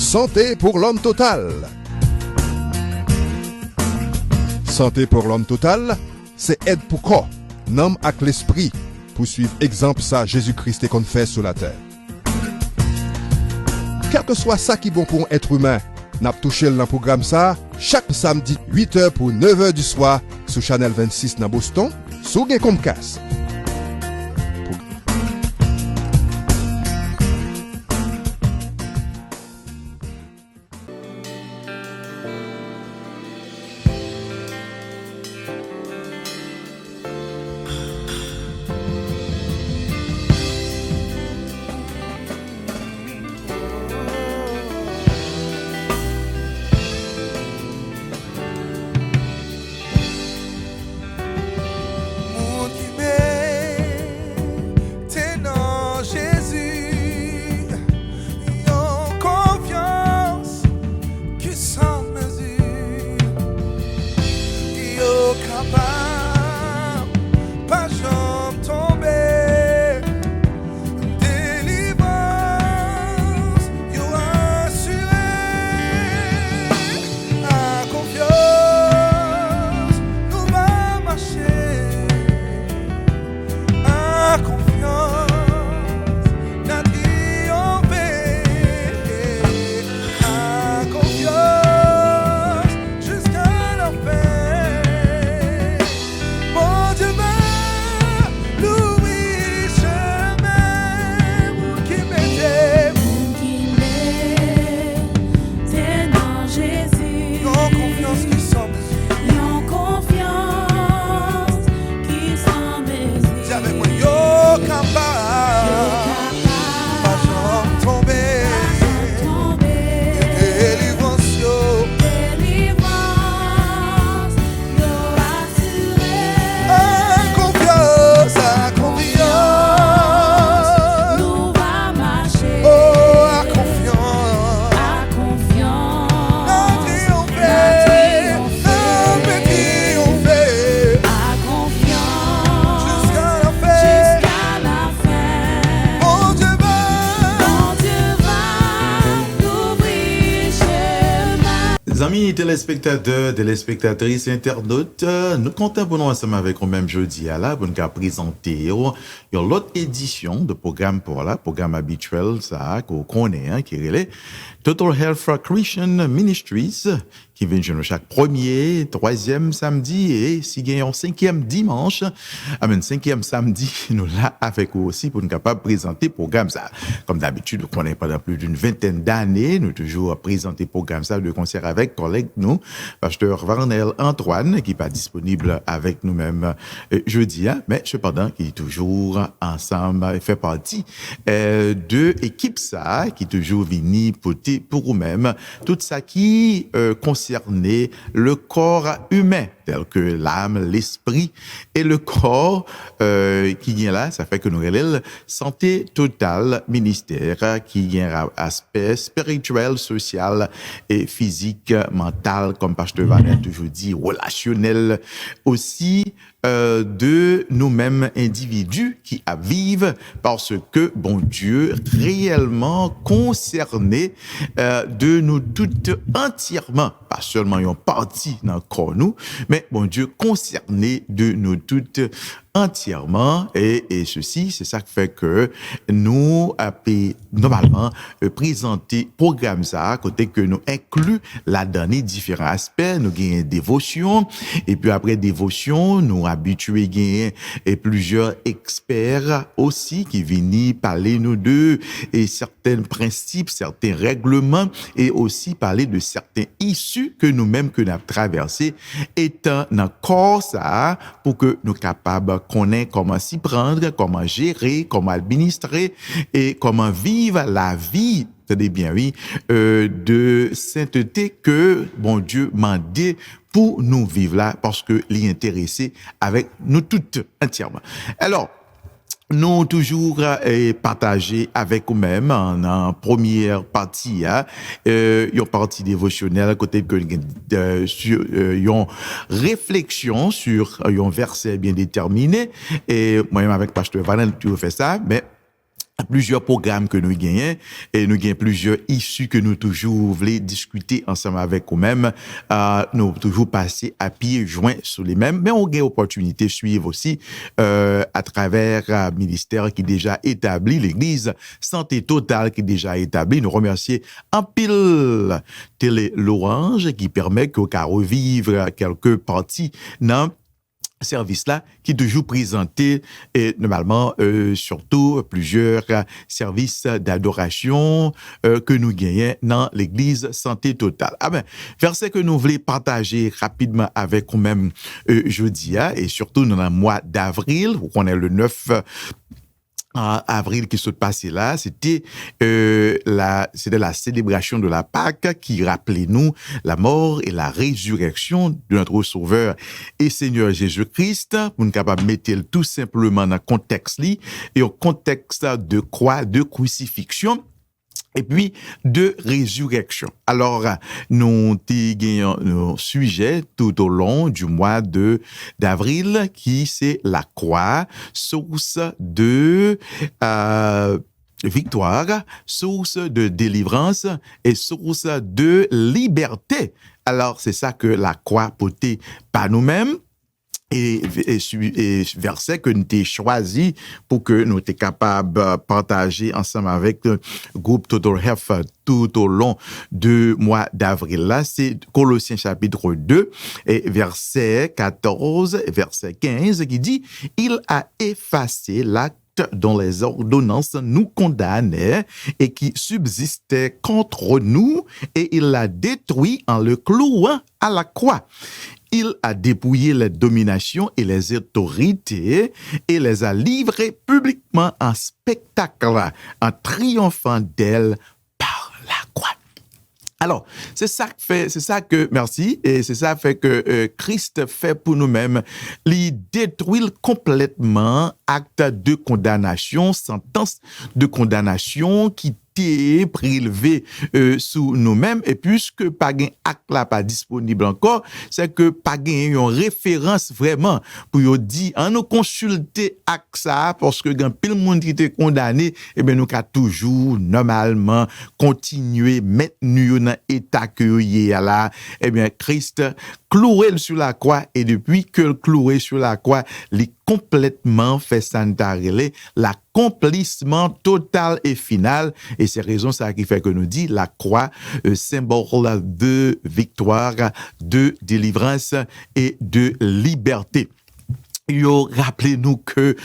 Santé pour l'homme total. Santé pour l'homme total, c'est aide pour corps, nom avec l'esprit, pour suivre exemple ça Jésus-Christ qu'on fait sur la terre. Quel que soit ça qui est bon pour un être humain, n'a touché dans le programme ça, chaque samedi 8h pour 9h du soir sur Channel 26 dans Boston, sur Comcast. Amis téléspectateurs, téléspectatrices, internautes, nous comptons pour nous ensemble avec nous même jeudi à la pour nous présenter l'autre édition de programme pour la programme habituel ça qu'on connaît qui est Total Health Christian Ministries qui vient chez nous chaque premier, troisième samedi et si gagnons cinquième dimanche, cinquième samedi, nous là avec vous aussi pour nous capable présenter programme ça. Comme d'habitude, nous connaissons pendant plus d'une vingtaine d'années, nous toujours présenter programme ça de concert avec collègue nous, pasteur Varnel Antoine qui pas disponible avec nous-mêmes jeudi, mais cependant qui est toujours ensemble, fait partie de équipe ça qui toujours vini pour vous-même tout ça qui concernait le corps humain tel que l'âme, l'esprit et le corps qui vient là, ça fait que nous relève santé totale ministère qui vient aspect spirituel, social et physique, mental comme pasteur Vanel toujours dit, relationnel aussi de nous-mêmes individus qui vivent parce que bon Dieu réellement concerné de nous toutes entièrement, pas seulement une partie dans le corps nous, mais bon Dieu concerné de nous toutes entièrement et ceci c'est ça qui fait que nous normalement présenter programme ça côté que nous inclut là-dedans différents aspects nous gagnons dévotion et puis après dévotion nous habitués gagner et plusieurs experts aussi qui viennent parler nous de et certains principes certains règlements et aussi parler de certains issues que nous-mêmes que nous avons traversé étant dans corps ça pour que nous capables connaître comment s'y prendre, comment gérer, comment administrer et comment vivre la vie, tenez bien oui, de sainteté que bon Dieu m'a dit pour nous vivre là parce que l'y intéressé avec nous toutes entièrement. Alors nous toujours partagé avec vous-même en première partie une partie dévotionnelle côté que sur une réflexion sur un verset bien déterminé et moi-même avec pasteur Vanel tu fait ça mais plusieurs programmes que nous gagnons et nous gagnons plusieurs issues que nous toujours voulons discuter ensemble avec nous-mêmes. Nous toujours passer à pied joint sur les mêmes, mais on gagne opportunité de suivre aussi à travers un ministère qui est déjà établi, l'Église Santé Totale qui est déjà établi. Nous remercions en pile Télé L'Orange qui permet qu'on puisse revivre quelques parties dans service là qui est toujours présenté et normalement surtout plusieurs services d'adoration que nous gagnons dans l'église Santé Totale. Verset que nous voulons partager rapidement avec nous-mêmes jeudi et surtout dans le mois d'avril où on est le 9 avril qui se passait là, c'était la célébration de la Pâque qui rappelait nous la mort et la résurrection de notre Sauveur et Seigneur Jésus-Christ. Pour nous capable mettre tout simplement dans le contexte et au contexte de croix, de crucifixion. Et puis, de résurrection. Alors, nous avons un sujet tout au long du mois d'avril qui c'est la croix, source de victoire, source de délivrance et source de liberté. Alors, c'est ça que la croix portée par nous-mêmes. Et verset que nous avons choisi pour que nous soyons capables de partager ensemble avec le groupe Total Health tout au long du mois d'avril. Là, c'est Colossiens chapitre 2 et verset 14 et verset 15 qui dit « Il a effacé l'acte dont les ordonnances nous condamnaient et qui subsistait contre nous et il l'a détruit en le clouant à la croix. Il a dépouillé les dominations et les autorités et les a livrées publiquement en spectacle, en triomphant d'elles par la croix. » Alors, c'est ça que Christ fait pour nous-mêmes. Il détruit complètement acte de condamnation, sentence de condamnation qui prélevé sous nous-mêmes et puisque pas gain acte là pas disponible encore, c'est que pas gain une référence vraiment pour dire en nous consulter acte ça parce que quand pile monde qui était condamné et ben nous ca toujours normalement continuer maintenu dans état que y est là et bien Christ cloué sur la croix et depuis que le cloué sur la croix il complètement fait santarele l'accomplissement total et final et c'est raison ça qui fait que nous dit la croix symbole de victoire, de délivrance et de liberté. Rappelez-nous que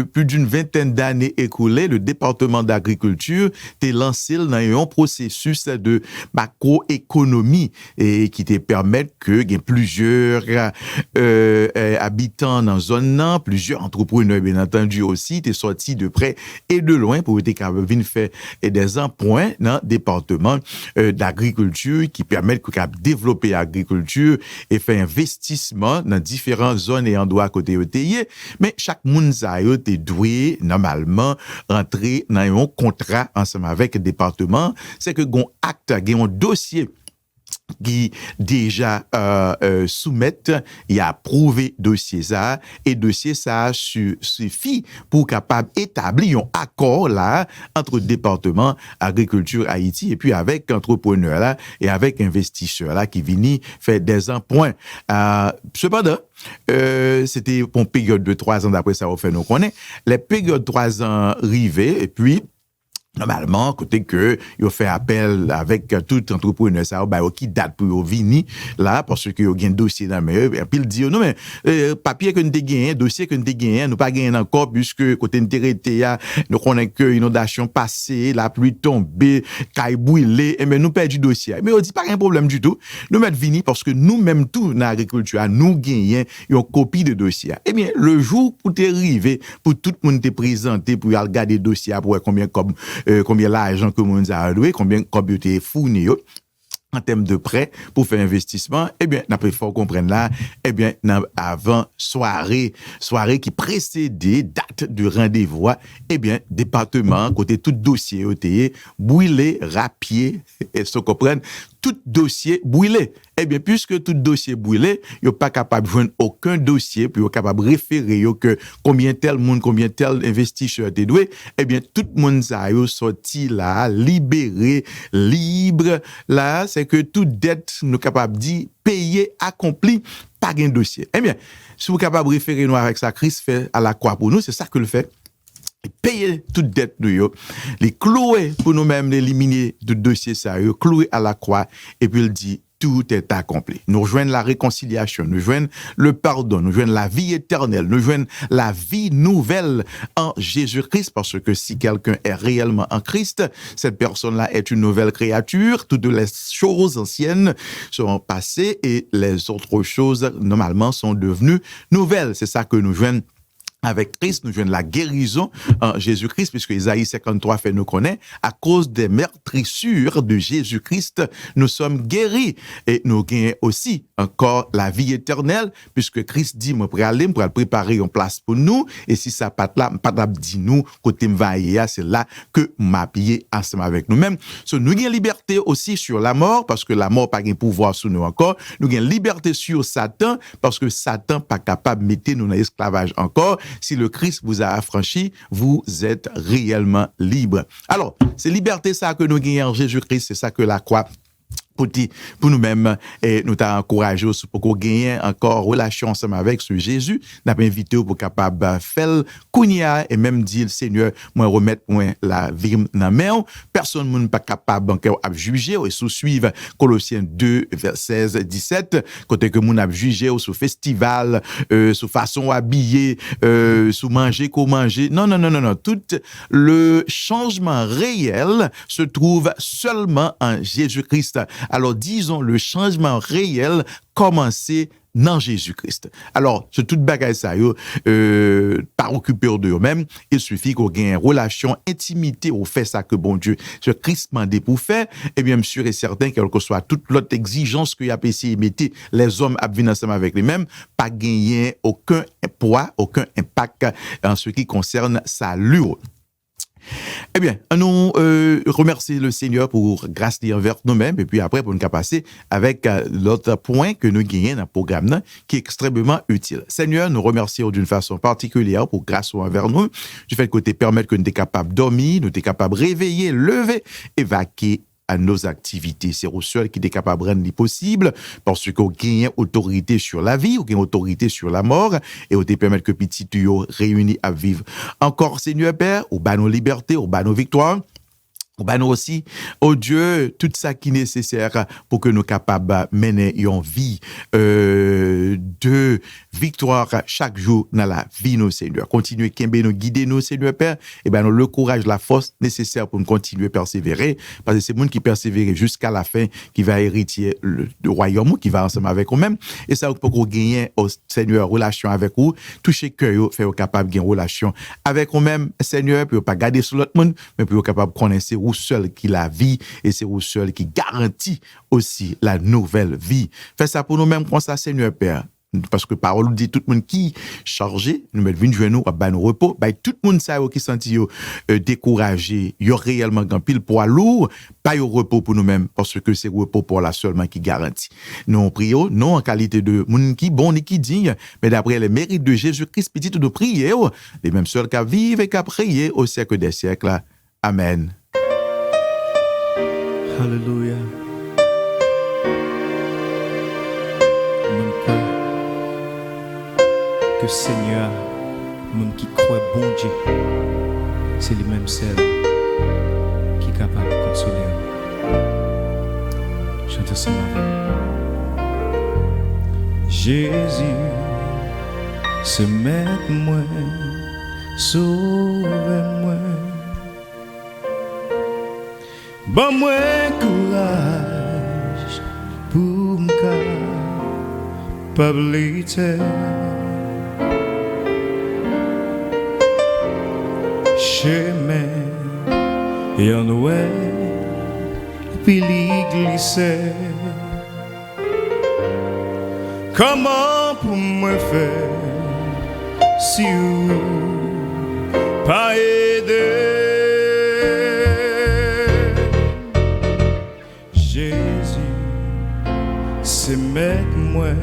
plus d'une vingtaine d'années écoulées, le département d'agriculture t'est lancé dans un processus de macroéconomie et qui te permet que y ait plusieurs habitants dans zone, plusieurs entrepreneurs bien entendu aussi t'es sorti de près et de loin pour être capable de faire des emprunts dans le département d'agriculture qui permettent de développer l'agriculture et faire investissement dans différentes zones et endroits à côté. Mais chaque monde a été doué normalement rentrer dans un contrat ensemble avec le département, c'est que gon acte, un dossier qui déjà soumettent et approuvé dossier ça et dossier ça suffit pour capable établir un accord là entre département agriculture Haïti et puis avec entrepreneur là et avec investisseur là qui viennent faire des emprunts. Cependant c'était pour une période de 3 ans d'après ça on fait nous connaît les périodes 3 ans arrivées et puis normalement, côté que il fait appel avec tout entrepreneur ça qui date pour venir là parce que il y a un dossier dans mais et puis il dit non mais papier que nous gagné dossier que nous gagné nous pas gagné encore puisque côté intérêté nous connaît que inondation passée la pluie tombée caille brûlé et mais nous perdu dossier mais on dit pas un problème du tout nous mettre venir parce que nous même tout dans agriculture nous gagné une copie de dossier et bien le jour pour t'arriver pour tout le monde te présenter pour regarder dossier pour combien l'argent que moun a alloué, combien t'es fourni en termes de prêt pour faire investissement, eh bien, n'a pas faut comprendre là, eh bien, avant soirée qui précédait date de rendez-vous, eh bien, département, côté tout dossier, brûlé, rapier, et se comprendre, tout dossier brûlé. Eh bien, puisque tout dossier brûlé, il n'est pas capable de joindre aucun dossier, puis il est capable de référer que combien tel investisseur t'est doué, eh bien, tout le monde ça a sorti là, libéré, libre, là, c'est que toute dette nous capable de dire, payer, accompli, pas un dossier. Eh bien, si vous êtes capable de référer nous avec ça, Christ fait à la croix pour nous, c'est ça que le fait. Payer toute dette nous, les clouer pour nous-mêmes, l'éliminer du dossier sérieux, clouer à la croix, et puis il dit, tout est accompli. Nous rejoignons la réconciliation, nous rejoignons le pardon, nous rejoignons la vie éternelle, nous rejoignons la vie nouvelle en Jésus-Christ, parce que si quelqu'un est réellement en Christ, cette personne-là est une nouvelle créature, toutes les choses anciennes sont passées et les autres choses, normalement, sont devenues nouvelles. C'est ça que nous rejoignons avec Christ, nous jouons la guérison en Jésus-Christ, puisque Isaïe 53 fait nous connaître, à cause des meurtrissures de Jésus-Christ, nous sommes guéris. Et nous gagnons aussi encore la vie éternelle, puisque Christ dit, moi, pour aller préparer une place pour nous, et si ça pas là, pas dit nous, côté m'vailler, c'est là que m'appuyer ensemble avec nous-mêmes. So, nous gagnons liberté aussi sur la mort, parce que la mort pas de pouvoir sur nous encore. Nous gagnons liberté sur Satan, parce que Satan pas capable de mettre nous dans l'esclavage encore. Si le Christ vous a affranchi, vous êtes réellement libre. Alors, c'est liberté ça que nous gagnons en Jésus-Christ, c'est ça que la croix pour nous-mêmes, et nous t'as encouragé pour qu'on gagne encore relation ensemble avec ce Jésus, n'a pas invité pour capable faire kounia et même dire Seigneur, moi remettre moi la vie dans main, personne n'est pas capable encore à juger et sous suivre Colossiens 2 verset 16-17 côté que moun a jugé sous festival, sous façon habillée, sous manger qu'on manger. Non, tout le changement réel se trouve seulement en Jésus-Christ. Alors, disons, le changement réel commencer dans Jésus-Christ. Alors, ce tout bagage ça, pas occupé de eux-mêmes, il suffit qu'on ait une relation, intimité, au fait ça que bon Dieu, ce Christ m'a dit pour faire, et bien, sûr et certain, quelle que soit toute l'autre exigence qu'il y a essayé de mettre, les hommes à venir ensemble avec les-mêmes, pas gagner aucun poids, aucun impact en ce qui concerne sa lutte. Eh bien, nous remercions le Seigneur pour grâce envers nous-mêmes et puis après pour nous passer avec l'autre point que nous gagnons dans le programme qui est extrêmement utile. Seigneur, nous remercions d'une façon particulière pour grâce envers nous, du fait que tu permets que nous sommes capables de dormir, nous sommes capables de réveiller, lever, évacuer à nos activités. C'est au seul qui est capable de rendre possible parce qu'on gagne autorité sur la vie, on gagne autorité sur la mort et on te permet que petit tuyau réunis à vivre. Encore, Seigneur Père, au bas nos libertés, au bas nos victoires. Ben nous aussi, oh Dieu, tout ça qui est nécessaire pour que nous capables de mener une vie de victoire chaque jour dans la vie, nous, Seigneur. Continuez à nous guider, nous, Seigneur Père, et ben nous le courage, la force nécessaire pour nous continuer à persévérer, parce que c'est le monde qui persévère jusqu'à la fin qui va hériter le royaume, qui va ensemble avec nous-mêmes, et ça pour qu'on gagne au Seigneur relation avec vous, toucher cœur, faire capable de gagner relation avec nous-mêmes, Seigneur, pour pas garder sur l'autre monde, mais pour capable de connaître où seul qui la vie et c'est où seul qui garantit aussi la nouvelle vie. Fais ça pour nous-mêmes comme ça, Seigneur Père. Parce que parole dit tout le monde qui chargé, nous mettons une journée à nos repos, tout le monde ça qui senti découragé, yo réellement grand pile poids lourd, pas au repos pour nous-mêmes parce que c'est repos pour la seulement qui garantit. Nous prions non en qualité de monde qui bon ni qui digne, mais d'après les mérites de Jésus-Christ petit de prier, les mêmes seuls qui vivent et qui prier au siècle des siècles. Amen. Alléluia. Mon cœur, que Seigneur, mon qui croit bon Dieu, c'est le même seul qui est capable de consoler. Chante ensemble avec. Jésus, se mettre moi, sauve-moi. Bon moi courage pour m'capabler chemin et en oué puis l'église comment pour moi faire si vous pas aider Jésus, c'est mettre moi,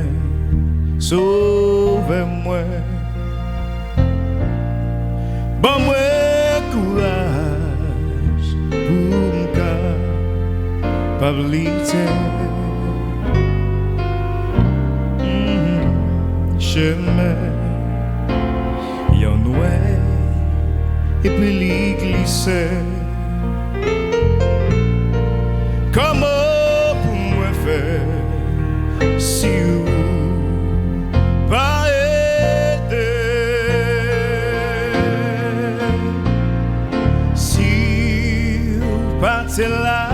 sauve-moi. Bon moi courage pour m'ka pas bliter. Chemin yon ouais et puis l'église. Comment pour moi faire si vous pas aider, si vous pas là,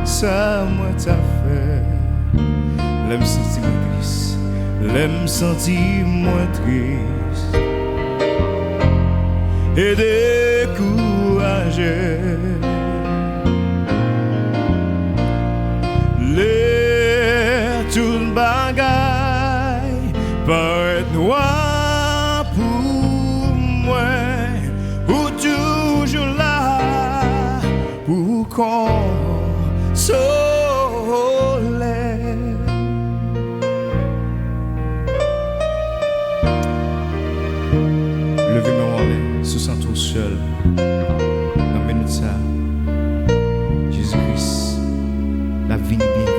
ça moi t'a fait. L'aime sentir moi triste, l'aime sentir moi triste et découragé. Tout bagaille paraît noir pour moi, ou toujours là pour consoler. Levez-moi en l'air, se sent tout seul. Dans minute ça, Jésus-Christ, la vie n'est bien vécue.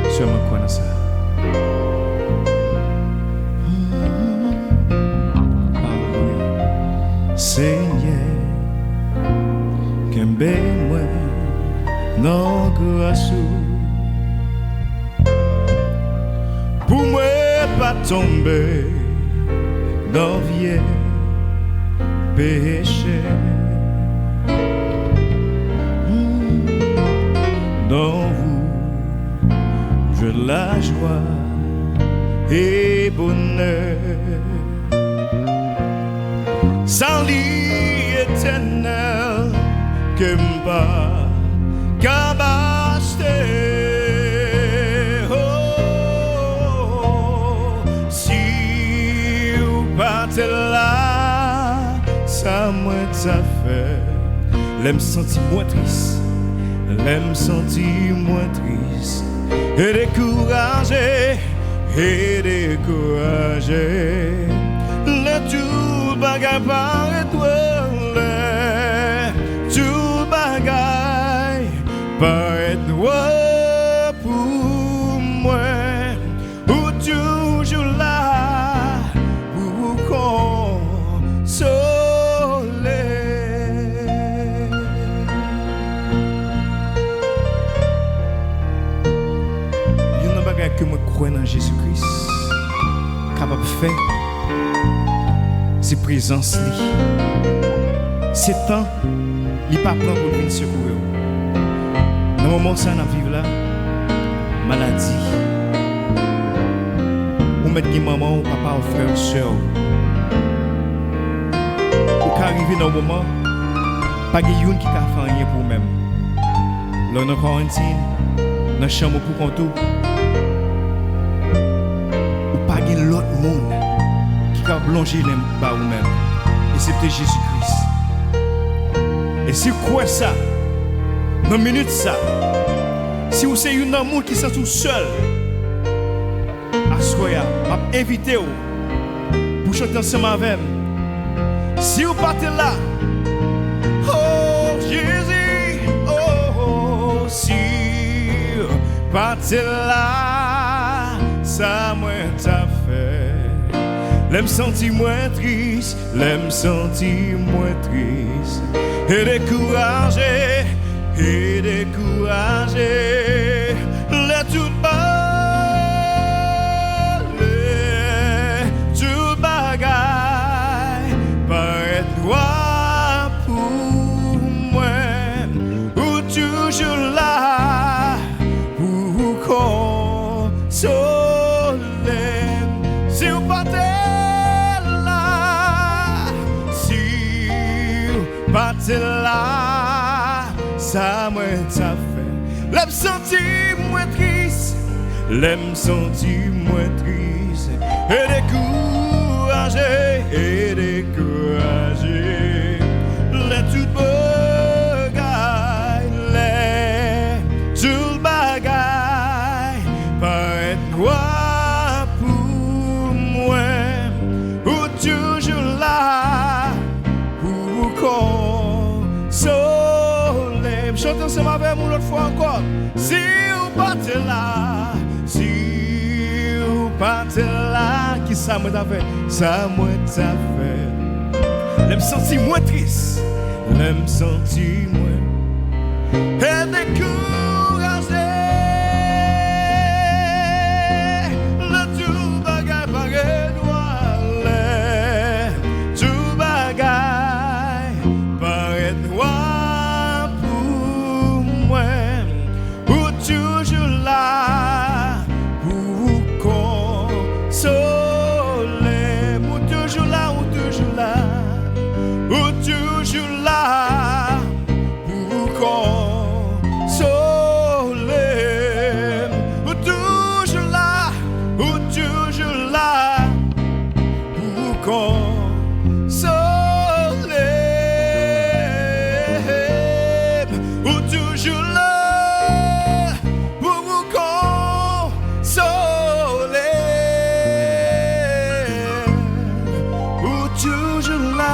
Seulement quoi dans ça? Seigneur, qu'un moi non grâce pour moi pas tomber dans vieux péché. Dans vous je la joie et bonheur, sans lit éternel que m'pas qu'abaster. Oh, si vous partez là, ça moi ça fait. L'aime sentir moins triste, l'aime sentir moins triste. Et découragé, le tout bagaille paraît toi, tout bagaille paraît toi pour moi, ou toujours là pour consoler. Que moi crois dans Jésus-Christ capable de faire c'est présence li c'est temps il pas prendre pour venir secourir dans le moment ça n'a vivre là maladie ou mettre qui maman ou papa ou frère ou soeur ou qu'arriver dans le moment pas quelqu'un qui a fait rien pour même là dans quarantaine dans chambre pour compte l'autre monde qui a plongé les bas ou même et c'était Jésus-Christ. Et si vous croyez ça dans minute ça si vous êtes un amour qui sont tout seul à soya m'a invité pour chanter ensemble avec si vous partez là oh Jésus oh si vous partez là ça moi t'a l'aime sentir moins triste, l'aime sentir moins triste, et découragé, les tout bagaille, paraît droit pour moi, ou toujours là pour consoler. Si vous partez là, ça moi ça fait. L'aime sentir moins triste, l'aime sentir moins triste, et découragé, les tout bagaille, les tout bagaille. chante ensemble avec moi l'autre fois encore. Si ou pas là, si ou pas là, qui ça moi t'a fait, ça moi t'a fait. L'aime senti moins triste, l'aime senti moins et découragé. Le tout bagaille paraît noir, tout bagaille paraît noir pour moi. Ou toujours là pour consoler, ou toujours là, ou toujours là. Ou toujours là pour consoler. Ou toujours là, ou toujours là pour consoler. Ou toujours là pour vous consoler. Ou toujours là.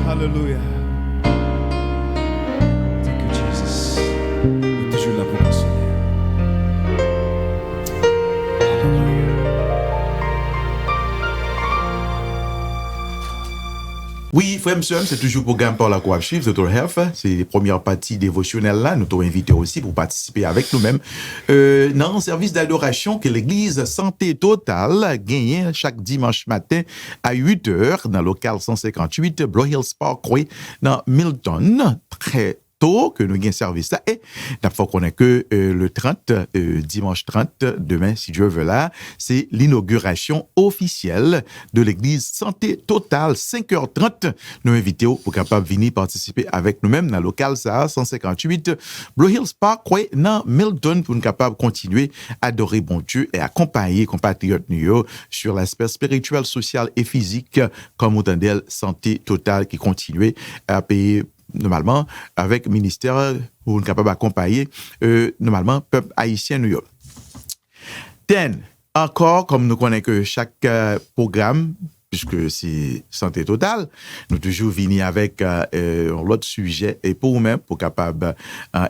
Hallelujah. Thank you, Jesus. Toujours là pour consoler. Oui, frère Monsieur, c'est toujours le programme par la Croix Chief, The Total Health. C'est les premières parties dévotionnelles là. Nous t'avons invité aussi pour participer avec nous-mêmes dans un service d'adoration que l'église Santé Totale gagne chaque dimanche matin à 8h dans le local 158 Blue Hills Parkway dans Milton. Très que nous avons service là. Et d'abord qu'on est que le 30, dimanche 30, demain, si Dieu veut là, c'est l'inauguration officielle de l'église Santé Totale, 5h30. Nous invitons pour capable venir participer avec nous-mêmes dans le local ça, 158 Blue Hills Parkway dans Milton pour nous capable continuer à adorer bon Dieu et accompagner compatriotes nous sur l'aspect spirituel, social et physique comme autant d'elle Santé Totale qui continue à payer normalement avec ministère pour nous capable d'accompagner normalement peuple haïtien New York. Encore comme nous connaissons que chaque programme puisque c'est Santé Totale, nous toujours venir avec l'autre sujet et pour nous-mêmes pour capable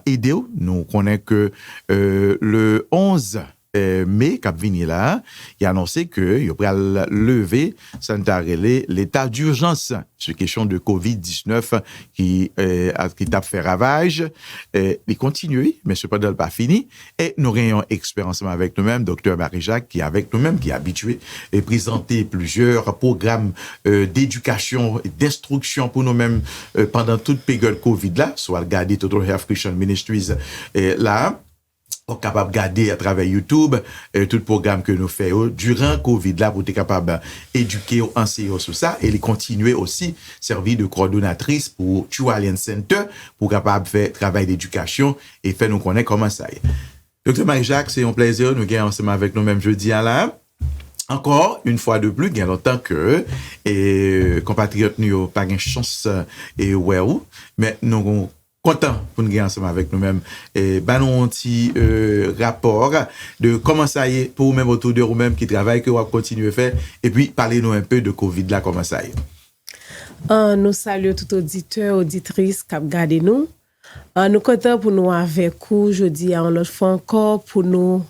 aider nous connaissons que le 11 mai cap vini là, il a annoncé que il va lever l'état d'urgence sur question de Covid-19 qui t'a fait ravage, il continue mais cependant pas fini et nous ayons expérience avec nous-mêmes docteur Marie-Jacques qui est avec nous-mêmes qui est habitué et présenter plusieurs programmes d'éducation et d'instruction pour nous-mêmes pendant toute période Covid là, soit regarder Total Health Christian Ministries là capable de garder à travers YouTube tout le programme que nous faisons durant Covid là pour être capable d'éduquer enseigner sur ça et les continuer aussi servir de coordonnatrice pour Tualien Center pour capable faire travail d'éducation et faire nous connaître comment ça y est. Docteur Marie-Jacques, c'est un plaisir nous gagnons ensemble avec nous même jeudi à là. Encore une fois de plus, il y a longtemps que compatriotes nous pas une chance et mais nous content pour nous gagner ensemble avec nous-mêmes et un petit rapport de comment ça y est pour vous-même autour de vous-même qui travaille que vous continuez à faire et puis parlez-nous un peu de Covid là comment ça y est. Nous saluons tout auditeur auditrice qui regardent nous. Nous content pour nous avec vous jeudi à l'autre fois encore pour nous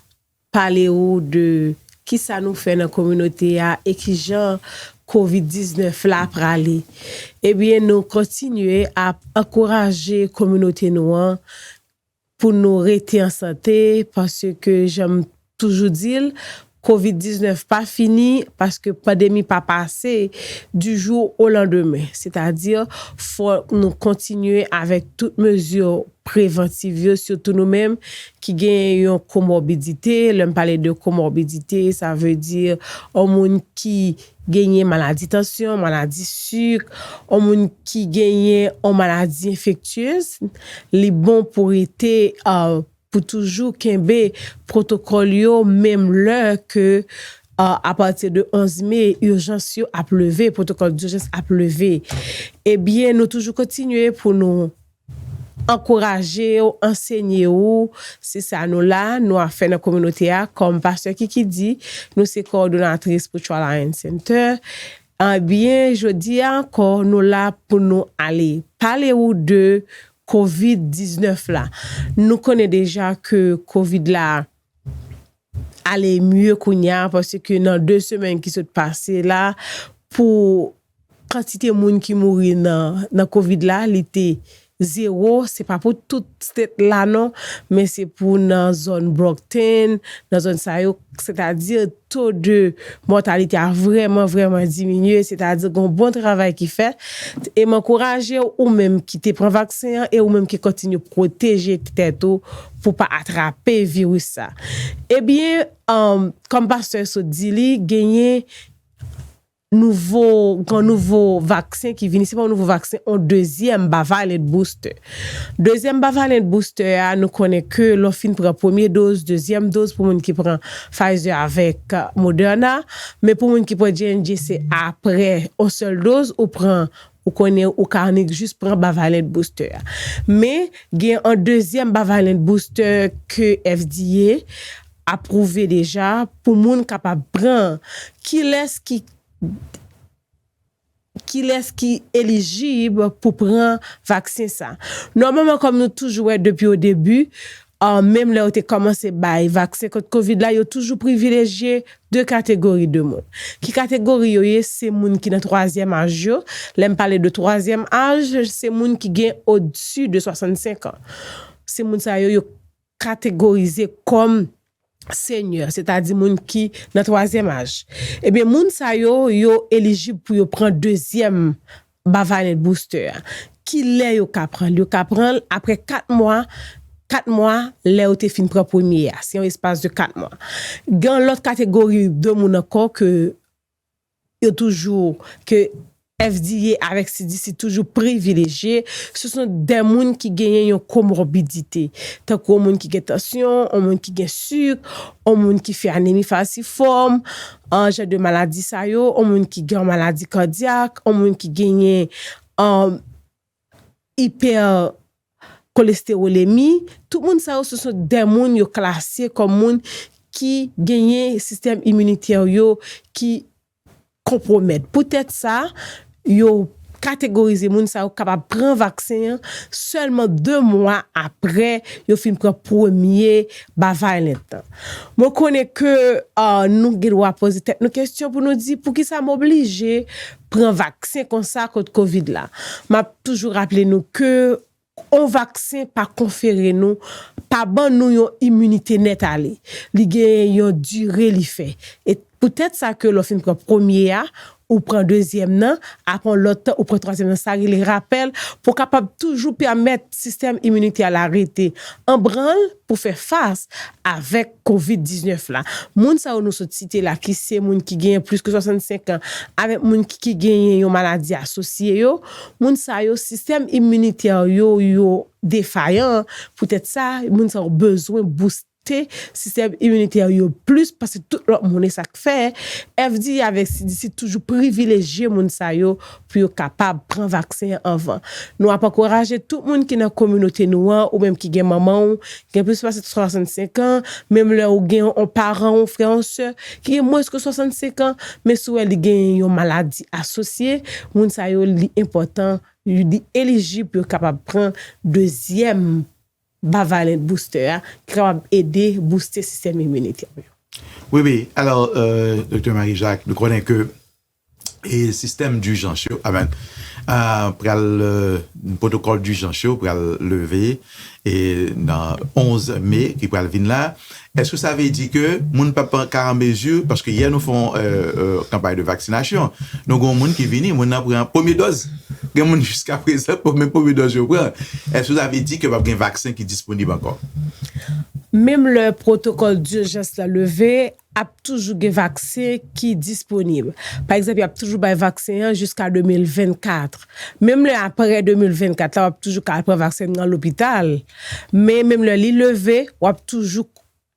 parler de qui ça nous fait dans la communauté et qui genre COVID-19 là pour aller. Eh bien, nous continuons à encourager la communauté noire pour nous rester en santé parce que j'aime toujours dire COVID-19 pas fini parce que pandémie pas passé du jour au lendemain. C'est-à-dire, faut nous continuer avec toutes mesures préventives, surtout nous-mêmes qui gagnent une comorbidité. L'on parle de comorbidité, ça veut dire un monde qui gagne maladie tension, maladie sucre, un monde qui gagne une maladie infectieuse. Les bons pour être pour toujours kembe protocole yo même l'heure que à partir de 11 mai, urgence a levé, protocole d'urgence a levé. Eh bien, nous toujours continuer pour nous encourager, enseigner c'est ça nous là, nous a fait dans la communauté comme pasteur qui dit, nous c'est coordonnatrice pour Spiritual Alliance Center. Eh bien, je dis encore, nous là pour nous aller parler de COVID-19 là. Nous connaissons déjà que COVID là allait mieux qu'on y a parce que dans 2 semaines qui sont passées là, pour quantité de monde qui mourit dans COVID là, l'été 0, c'est pas pour toute cette là non, mais c'est pour dans zone Brockton, dans zone Sayo, c'est-à-dire taux de mortalité a vraiment diminué, c'est-à-dire qu'on bon travail qui fait et m'encourager ou même qui te prend vaccin et ou même qui continue protéger tête pour pas attraper virus ça. Eh bien, comme pasteur so dit li gagner nouveau vaccin qui vient, c'est pas un nouveau vaccin, un deuxième bivalent booster. Deuxième bivalent booster, nous connaissons que l'offre pour la première dose, deuxième dose pour les gens qui prend Pfizer avec Moderna, mais pour les gens qui prend J&J, c'est après une seule dose, ou connaît ou carnet juste prend bivalent booster. Mais il y a un deuxième bivalent booster que FDA approuvé déjà pour les gens capables de prendre qui est éligible pour prendre vaccin ça. Normalement, comme nous toujours depuis au début, même là où tu commencé by vaccin contre Covid là, yo toujours privilégié 2 catégories de monde. Qui catégorie c'est monde qui dans 3e âge yo. L'aime parler de 3e âge, c'est monde qui gagne au-dessus de 65 ans. C'est monde ça yo catégorisé comme senior, c'est-à-dire moun qui dans 3e âge. Eh bien moun sa yo éligible pour yo prendre deuxième bivalent booster. Qui lè yo ka prendre après 4 mois lè ou te fin prend premier, c'est un espace de 4 mois. Dans l'autre catégorie de moun encore que yo toujours que FDA avec CDC toujours privilégié, ce sont des gens qui gagnent une comorbidité. Tant que gens qui ont tension, gens qui ont sucre, gens qui fait anémie falciforme, genre de maladie ça yo, gens qui ont maladie cardiaque, gens qui gagnent hyper cholestérolémie. Tout le monde ça ce sont des gens yo classés comme gens qui gagnent système immunitaire yo qui compromettre. Peut-être ça yo catégoriser moun sa capable prendre vaccin seulement 2 mois après yo fin prend premier bivalent. Moi connais que nous doit poser une question pour nous dire pour qui ça m'oblige prendre vaccin comme ça contre Covid là. M'a toujours rappelé nous que un vaccin pas conférer nous pas ban nous une immunité net aller. Li gen yon durée li fait et peut-être ça que l'on fin prend premier ou prend deuxième nan, après l'autre ou prend troisième nan, ça il rappelle pour capable toujours permettre système immunitaire à l'arrêter en branle pour faire face avec COVID-19 là. Moun sa ou nous cité là qui c'est moun qui gagne plus que 65 ans avec moun qui gagne une maladie associée yo, moun sa yo système immunitaire yo défaillant, peut-être ça moun sa ont besoin booster système immunitaire yo plus parce que tout l'autre monde ça fait FDA avec CDC toujours privilégié moun sa yo pour capable prendre vaccin avant. Nous a encourager tout monde qui dans communauté noire ou même qui gen maman qui a plus de 65 ans, même là ou gen un parent, un frère, un sœur qui est moins que 65 ans mais sou elle gen une maladie associée, moun sa yo li important, li éligible pour capable prendre deuxième bivalent booster qui va aider booster le système immunitaire. Oui. Alors, Dr. Marie-Jacques, nous connaissons que le système d'urgence, pour le protocole d'urgence, pour le lever, et dans 11 mai, qui va venir là, est-ce que ça veut dire que nous ne pouvons pas prendre mesure, parce que hier nous faisons campagne de vaccination, nous avons des gens qui viennent, nous avons pris une première dose. Il y a des gens jusqu'à présent, pour même première dose, est-ce que vous avez dit que vous avez un vaccin qui est disponible encore? Même le protocole d'urgence levé a toujours des vaccins qui sont disponibles. Par exemple, il y a toujours des vaccins jusqu'à 2024. Même après 2024, il y a toujours des vaccins dans l'hôpital. Mais même le lit levé, il y a toujours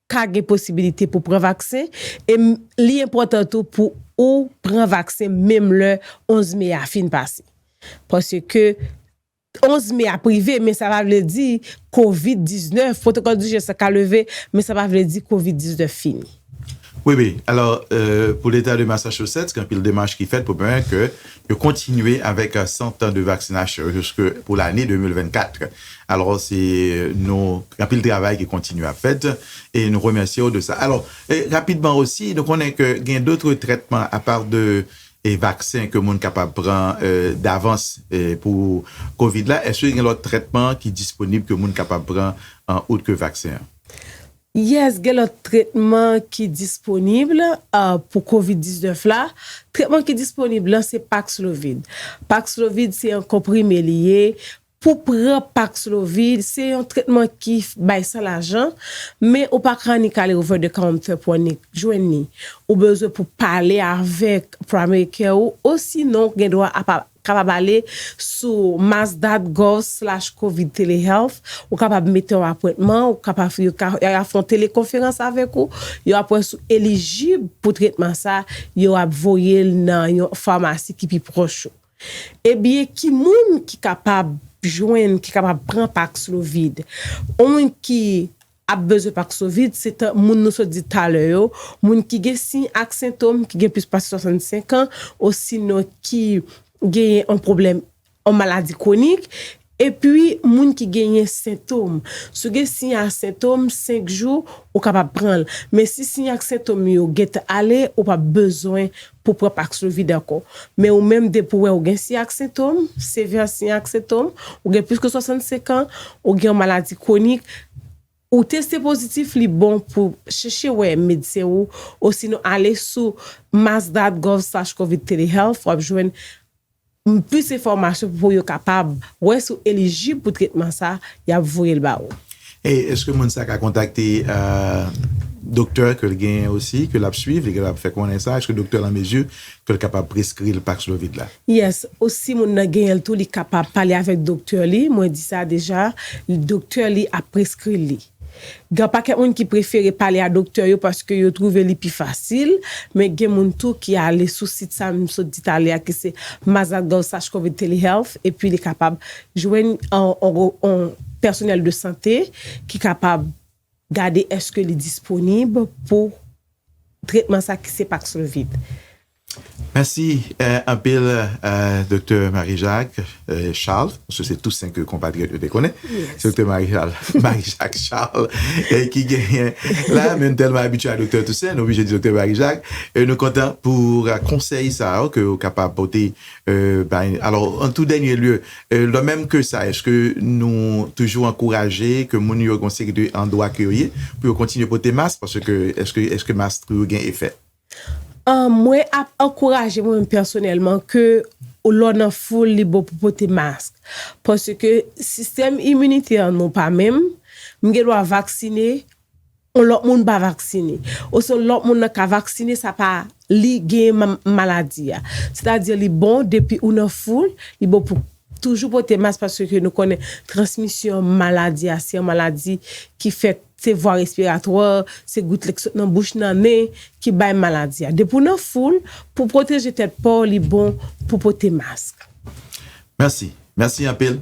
ka gen possibilité pour prendre vaccin et li important tout pour ou prendre vaccin même le 11 mai a fin passé. Parce que 11 mai a privé, mais ça va veut dire COVID-19, protocole du geste a levé, mais ça va veut dire COVID-19 fini. Oui. Alors, pour l'État de Massachusetts, il y a une démarche qui est faite pour permettre que de continuer avec 100 ans de vaccination jusque pour l'année 2024. Alors, c'est nos rapide travail qui continue à faire et nous remercions de ça. Alors, rapidement aussi, donc on est que il y a d'autres traitements à part de et vaccins que monde capable prendre d'avance pour Covid là. Est-ce qu'il y a d'autres traitements qui sont disponibles que monde capable prendre en autre que vaccin? Yes, il y a le traitement qui est disponible pour COVID-19 là. Traitement qui est disponible là, c'est Paxlovid. Paxlovid, c'est un comprimé lié. Pour prendre Paxlovid, c'est un traitement qui baisse sans l'argent, mais au pas chronique aller over the counter pour ni joindre ou besoin pour parler avec primary care ou sinon il doit capable aller sur mass.gov/covid telehealth ou capable mettre un appointment ou capable faire une téléconférence avec vous yo après éligible pour traitement ça yo a voyer dans une pharmacie qui plus proche et bien qui moun qui capable joindre qui capable prendre Paxlovid on qui a besoin de Paxlovid, c'est un moun nous dit tout à l'heure, moun qui gen signe ak symptômes qui gen plus de 65 ans, ou sinon qui gen un problème en maladie chronique et puis moun qui gagne symptômes. Si gen signe ak symptômes 5 jours ou capable prendre, mais si signe ak symptômes yo get aller ou pas besoin pour prendre Paxlovid encore. Mais ou même de pour ou gen signe ak symptômes, sévère signe ak symptômes, ou gen plus que 65 ans, ou gen maladie chronique ou tester positif li bon pour chercher médecin ou sinon aller sur mass.gov/covid telehealth pour joindre plus d'informations pour être capable sont éligible pour traitement ça y a voyer le ba. Et est-ce que mon sac a contacté docteur que le gain aussi que l'a suivre et que l'a fait connaître ça, est-ce que docteur en mesure que le capable prescrire le Paxlovid là? Yes, aussi mon gain tout li capable parler avec docteur li, moi dit ça déjà, le docteur li a prescrit li. Gan pa ket moun qui préfère parler à docteur yo parce que yo trouve li plus facile, mais gen moun tout qui a les sous site ça me so dit aller que c'est mass.gov/covid telehealth et puis il est capable joindre un personnel de santé qui capable garder est-ce que il est disponible pour traitement ça qui c'est Paxlovid. Merci un peu, Dr. Charles, parce que c'est tous 5 compatriotes que tu connais. Yes. C'est Dr. Marie-Jacques Charles, qui gagne là, même tellement habitué à Dr. Toussaint, nous obligé de Dr. Marie-Jacques. Nous sommes contents pour conseiller ça, que vous capable de porter. Alors, en tout dernier lieu, le même que ça, est-ce que nous toujours encourager que mon yo conseille en droit que pour continuer à porter masque, parce que est-ce que masque gain effet? Moi encourager moi personnellement que l'on a full libre pour porter masque parce que système immunitaire non pas même m'gè doit vacciner on l'autre monde pas vacciner ou son l'autre monde ka vacciner ça pas li gen maladie c'est-à-dire li bon depuis on a full li bon pour toujours porter masque parce que nous connaît transmission maladie c'est une maladie qui fait c'est voies respiratoires, c'est gouttes dans bouche nan nez qui baille maladie. Depuis nous foule pour protéger tête pas li bon pour porter masque. Merci un peu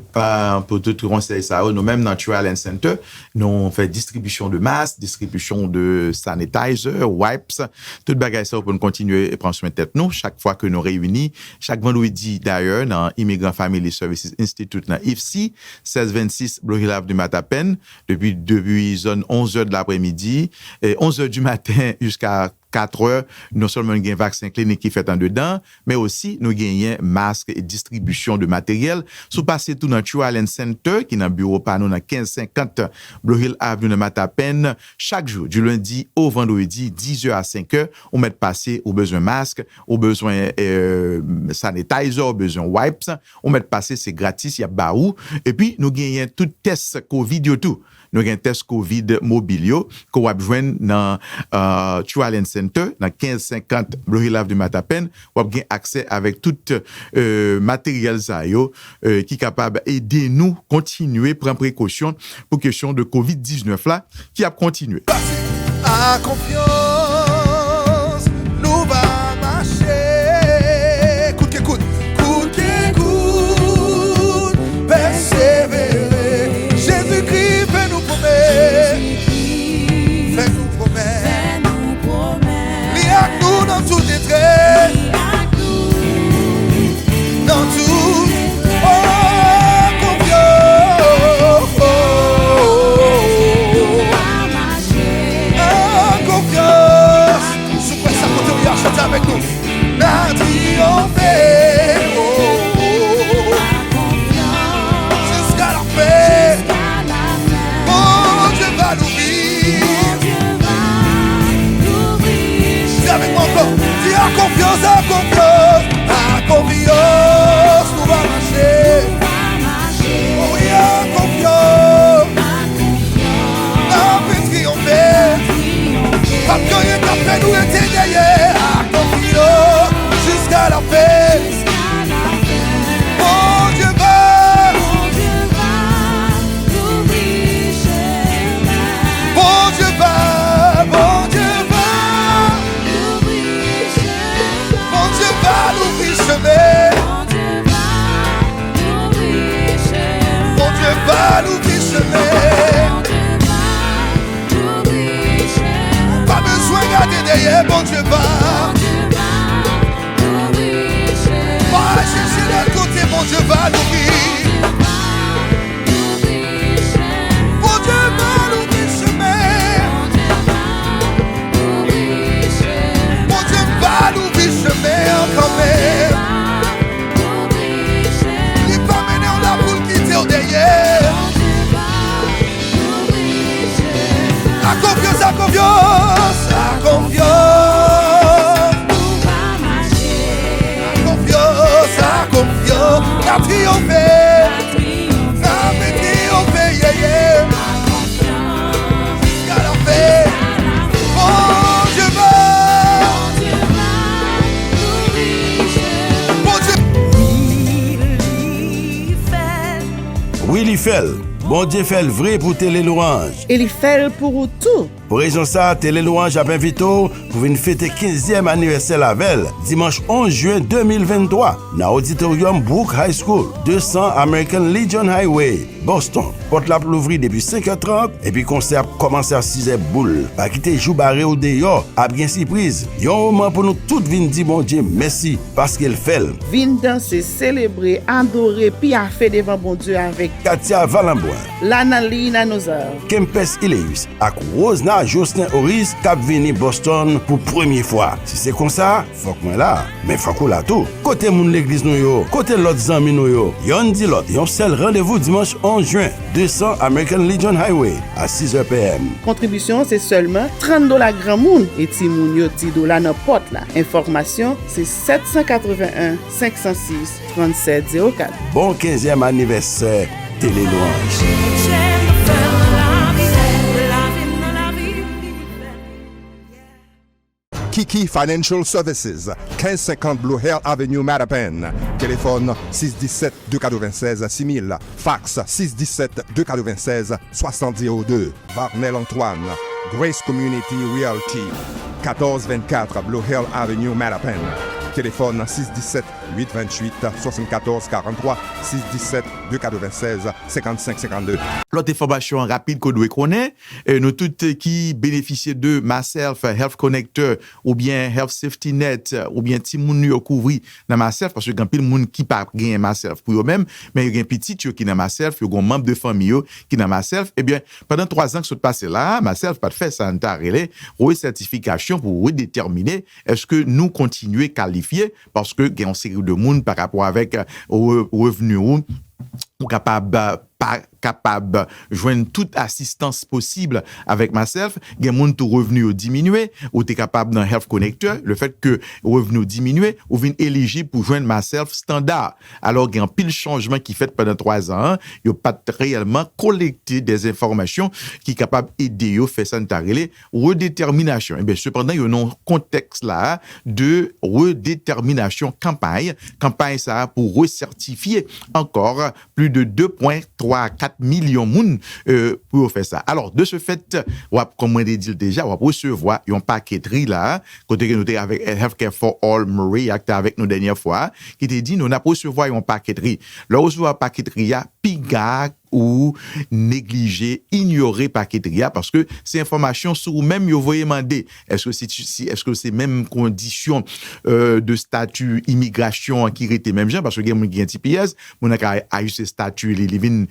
pour tout conseil ça. Nous-mêmes, dans Trial Center, nous fait distribution de masques, distribution de sanitizer, wipes, tout bagage ça pour nous continuer à prendre soin de tête nous. Chaque fois que nous réunissons, chaque vendredi d'ailleurs, dans Immigrant Family Services Institute, dans IFC, 1626 Blue Hill Avenue Matapen, depuis zone 11h de l'après-midi, et 11h du matin jusqu'à 4 heures, non seulement nous avons un vaccin clinique qui fait en dedans, mais aussi nous avons masque et distribution de matériel. Sous passer tout dans Trial Center, qui est dans le bureau par nous dans 1550 Blue Hill Avenue de Matapen, chaque jour, du lundi au vendredi, 10h à 5h, on met passer au besoin masque, au besoin sanitizer, au besoin wipes, on met passer, c'est gratis, il y a baou. Et puis, nous avons tout test COVID, tout. Nous avons un test COVID mobile qu'on va joindre dans Trial Center, dans 1550 Blue Hill Avenue de Matapen, on va avoir accès avec tout matériel ça qui est capable d'aider nous continuer prendre précaution pour question de COVID-19 là qui a continué. À confiance, nous va marcher. Écoute, persévérer. Jésus-Christ fait nous promesses. Lui avec nous dans tout détresse. Dans tout. Chante avec nous. N'a triomphé. Jusqu'à la paix. Mon Dieu va l'ouvrir. Dis avec moi encore. Dis à confiance, à confiance. À confiance, nous va marcher. Oh oui, à confiance. À paix triompher. Pas que rien qu'a fait nous était derrière. Jusqu'à la paix. Mon Dieu va l'ouvrir chemin. Mon Dieu va l'ouvrir chemin. Mon Dieu va l'ouvrir chemin. Mon Dieu va l'ouvrir chemin. Pas besoin de garder derrière. Mon Dieu va. Chercher de côté, mon Dieu va l'ouvrir. Mon Dieu va l'ouvrir chemin. Mon Dieu va l'ouvrir chemin quand même. Il va mener en la boule quitter au derrière. À confiance, à confiance, à confiance. La triomphé, la triomphé, yeah, yeah. Jusqu'à la paix, mon Dieu va, mon Dieu. Willy Fell, bon Dieu fait le vrai pour Télé Louange. Il fait pour tout. Pour raison ça, Télé Louange a invité pour venir fêter 15e anniversaire la veille, dimanche 11 juin 2023, dans l'auditorium Brook High School, 200 American Legion Highway, Boston. Porte la l'ouvrir depuis 5h30 et puis concert commence à 6h boule. Pas quitter jou barré ou dehors, à bien surprise. Yon moment pour nous toutes venir dire bon Dieu merci parce qu'il fait. Vin danser, célébrer, adorer, puis à faire devant bon Dieu avec Katia Valamboin, Lana Lina Nozar, Kempes Ileus, ak Rosna Justin Oris kap vini Boston pour première fois. Si c'est comme ça, faut que moi là, mais faut que là tout. Côté moun l'église nou yo, côté l'autre zami nou yo. Yon di l'autre, yon seul rendez-vous dimanche 11 juin, 200 American Legion Highway à 6h PM. Contribution c'est seulement $30 grand moun et ti moun yo ti $, n'importe là. Information c'est 781 506 3704. Bon 15e anniversaire Télé Louange. Kiki Financial Services, 1550 Blue Hill Avenue, Mattapan. Téléphone 617-296-6000. Fax 617-296-6002. Varnel Antoine. Grace Community Realty, 1424 Blue Hill Avenue, Mattapan. Téléphone 617-828-7443, 617-296-5552. L'autre information rapide qu'on doit connaître, nous toutes qui bénéficient de Myself Health Connector ou bien Health Safety Net ou bien ti moun yo couvri dans Myself parce que grand pile moun qui pas gagner Myself pour eux même mais il y a un petit qui dans Myself, il y a un membre de famille qui dans Myself, eh bien pendant 3 ans que ça passé là, Myself pas de fait ça relé certification pour redéterminer est-ce que nous continuer qualifier parce que il y a une série de monde par rapport avec revenu ou capable joindre toute assistance possible avec Myself, il y a monde tout revenu diminué ou tu es capable dans Health Connector, le fait que revenu diminué ou vient éligible pour joindre Myself standard. Alors il y a un pile changement qui fait pendant 3 ans, il a pas réellement collecté des informations qui capable aider au faire ça redétermination. Et bien cependant, il y a un contexte là de redétermination campagne ça pour recertifier encore plus de 2,3 à 4 4 millions de monde pour faire ça. Alors, de ce fait, comme on a dit déjà, on va recevoir un paqueterie là, côté que nous étions avec Healthcare for All, Marie, qui était avec nous dernière fois, qui t'a dit, nous avons recevoir un paqueterie. Le recevoir paqueterie, piga ou négliger, ignorer paqueterie parce que ces informations sur même vous voyez demander est-ce que c'est même condition de statut immigration qui était même gens parce que il y a un TPS mon a ajusté statut les living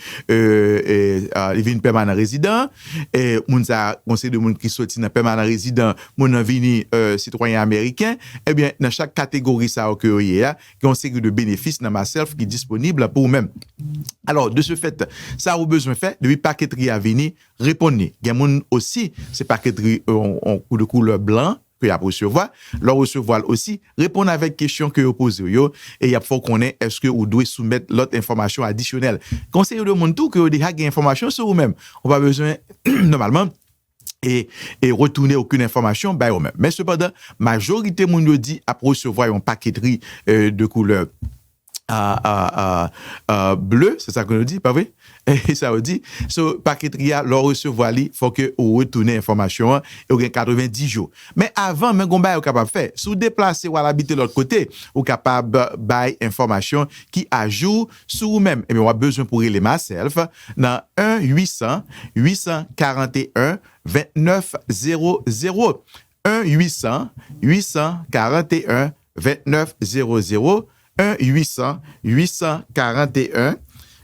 permanent résident et mon ça conseil de monde qui sorti dans permanent résident mon vini citoyen américain eh bien dans chaque catégorie ça que il y a une série de bénéfices dans ma self qui est disponible pour même. Alors de ce fait ça a besoin fait depuis paqueterie à venir répondre. Il y a aussi ces paqueteries en coup de couleur blanc que y a recevoir, leur recevoir aussi répondre avec questions que vous posez yo et il faut qu'on ait est-ce que vous devez soumettre l'autre information additionnelle. Conseil de monde tout que vous déjà des informations sur vous-même. On pas besoin normalement et retourner aucune information by vous-même. Mais cependant, majorité moun yo dit à recevoir une paqueterie de couleur bleu, c'est ça qu'on nous dit, pas vrai? Et ça veut dire, paqueteria, leur recevoir li, faut que vous retournez information, et vous avez 90 jours. Mais avant, même vous capable de faire, si vous déplacez ou habiter de l'autre côté, vous capable de information qui a jour sur vous-même. Et bien, on a besoin pour les myself dans 1-800-841-2900. 1-800-841-2900.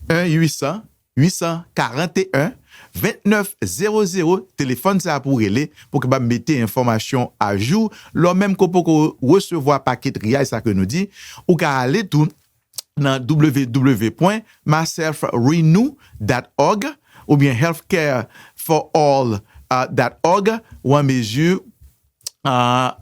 1-800-841-2900. Téléphone ça pour aller pour que mettre information à jour. Là même pour recevoir paqueterie ça que nous dit ou qu'à aller tout dans www.myselfrenew.org ou bien healthcareforall.org ou en mesure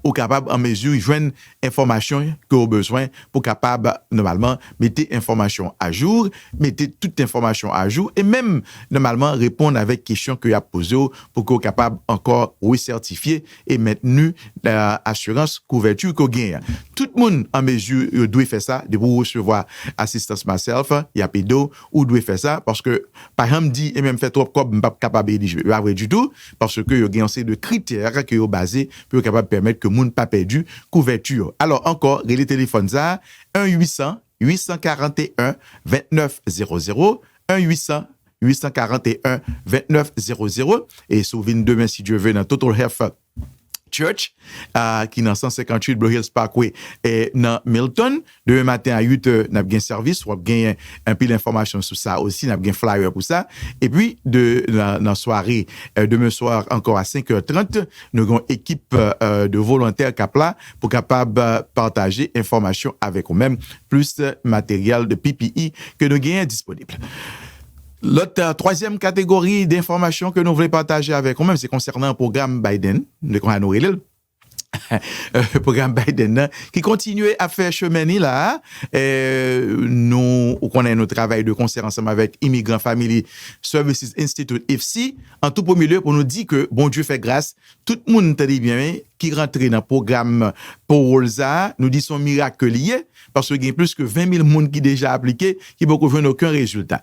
ou capable en mesure de joindre information que vous besoin pour capable normalement mettre information à jour, mettez toute information à jour et même normalement répondre avec questions que vous avez posées pour que vous capable encore recertifier et maintenir l'assurance couverture que vous gagnez. Tout le monde en mesure doit faire ça de vous recevoir assistance myself, il y a pédo ou doit faire ça parce que par exemple dit et même fait trop comme pas capable d'éligible pas vrai du tout parce que vous gagnez de critères que vous basé pour capable permettre que moun pas perdu couverture. Alors encore, les téléphones ça 1-800-841-2900 1-800-841-2900 et souvenez demain si Dieu veut dans Total Health Church, qui dans 158 Blue Hills Parkway et dans Milton. Demain matin à 8h, nous avons un service, on a un peu d'informations sur ça aussi, nous avons un flyer pour ça. Et puis, dans la soirée, demain soir, encore à 5h30, nous avons une équipe de volontaires là pour capable partager informations avec nous-mêmes, plus matériel de PPE que nous avons disponible. L'autre troisième catégorie d'informations que nous voulons partager avec vous-même, c'est concernant le programme Biden, le programme Biden qui continue à faire chemin là. Nous connaissons notre travail de concert ensemble avec Immigrant Family Services Institute IFC. En tout premier lieu, pour nous dire que bon Dieu fait grâce, tout le monde dit bien qui rentre dans le programme pour ça, nous disons miracle lié parce qu'il y a plus que 20 000 personnes qui déjà appliqué, qui n'ont vu aucun résultat.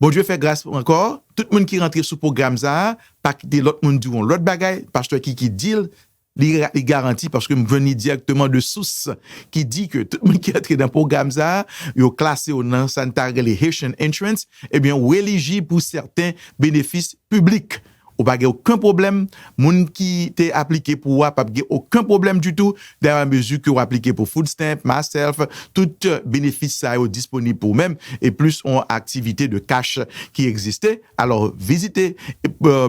Bon Dieu fait grâce encore, tout le monde qui rentre sous programme ça, pas quitter l'autre monde du l'autre bagaille, pasteur qui deal, il garantit parce que me venir directement de source qui dit que tout le monde qui rentre dans programme ça, yo classé au dans sanitaire les Haitian Entrance, eh bien ou éligible pour certains bénéfices publics. Ou pas aucun problème, moun qui t'est appliqué pour pas aucun problème du tout dans la mesure que vous appliquez pour food stamp, myself, tout bénéfice ça est disponible pour même et plus on activité de cash qui existait. Alors visitez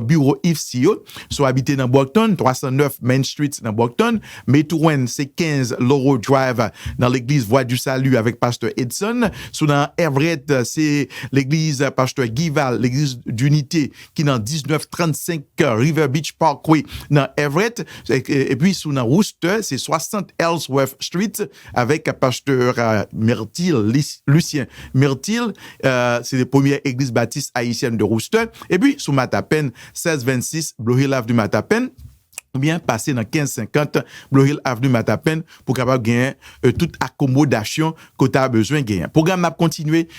bureau IFCO, soit habité dans Brockton, 309 Main Street dans Brockton, Metouen c'est 15 Laurel Drive dans l'église Voix du Salut avec pasteur Edson, sous dans Everett c'est l'église pasteur Guival, l'église d'unité qui dans 1935 River Beach Parkway dans Everett et puis sous dans Worcester c'est 60 Ellsworth Street avec pasteur Lucien Myrtil c'est la première église baptiste haïtienne de Worcester et puis sous Matapen 1626 Blue Hill Avenue Matapen ou bien passer dans 1550 Blue Hill Avenue Matapen pour capable gagner toute accommodation que tu as besoin de gagner. Programme a continué